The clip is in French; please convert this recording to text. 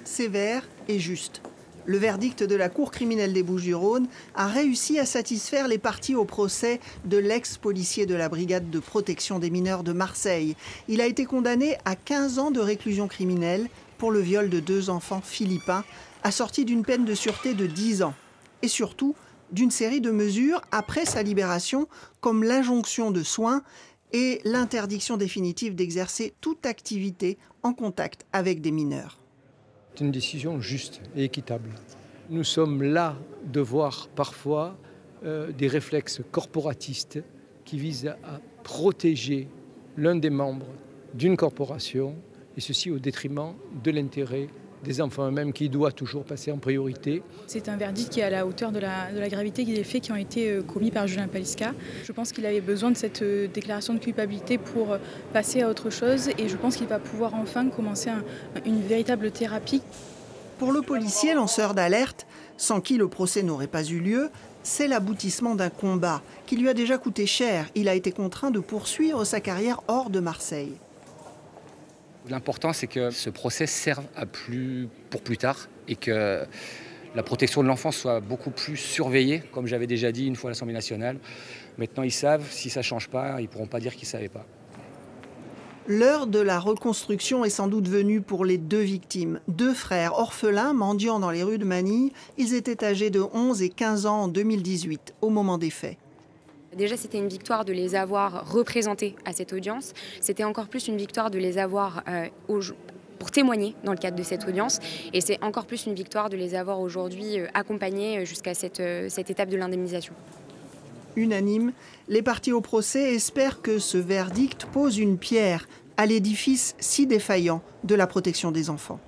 sévère et juste. Le verdict de la Cour criminelle des Bouches-du-Rhône a réussi à satisfaire les parties au procès de l'ex-policier de la brigade de protection des mineurs de Marseille. Il a été condamné à 15 ans de réclusion criminelle pour le viol de 2 enfants philippins, assorti d'une peine de sûreté de 10 ans. Et surtout, d'une série de mesures après sa libération, comme l'injonction de soins et l'interdiction définitive d'exercer toute activité en contact avec des mineurs. C'est une décision juste et équitable. Nous sommes là de voir parfois des réflexes corporatistes qui visent à protéger l'un des membres d'une corporation, et ceci au détriment de l'intérêt des enfants eux-mêmes qui doit toujours passer en priorité. C'est un verdict qui est à la hauteur de la gravité des faits qui ont été commis par Julien Paliska. Je pense qu'il avait besoin de cette déclaration de culpabilité pour passer à autre chose et je pense qu'il va pouvoir enfin commencer une véritable thérapie. Pour le policier lanceur d'alerte, sans qui le procès n'aurait pas eu lieu, c'est l'aboutissement d'un combat qui lui a déjà coûté cher. Il a été contraint de poursuivre sa carrière hors de Marseille. L'important, c'est que ce procès serve pour plus tard et que la protection de l'enfant soit beaucoup plus surveillée, comme j'avais déjà dit une fois à l'Assemblée nationale. Maintenant, ils savent, si ça ne change pas, ils ne pourront pas dire qu'ils ne savaient pas. L'heure de la reconstruction est sans doute venue pour les 2 victimes. 2 frères orphelins mendiant dans les rues de Manille. Ils étaient âgés de 11 et 15 ans en 2018, au moment des faits. Déjà, c'était une victoire de les avoir représentés à cette audience. C'était encore plus une victoire de les avoir pour témoigner dans le cadre de cette audience. Et c'est encore plus une victoire de les avoir aujourd'hui accompagnés jusqu'à cette étape de l'indemnisation. Unanime, les parties au procès espèrent que ce verdict pose une pierre à l'édifice si défaillant de la protection des enfants.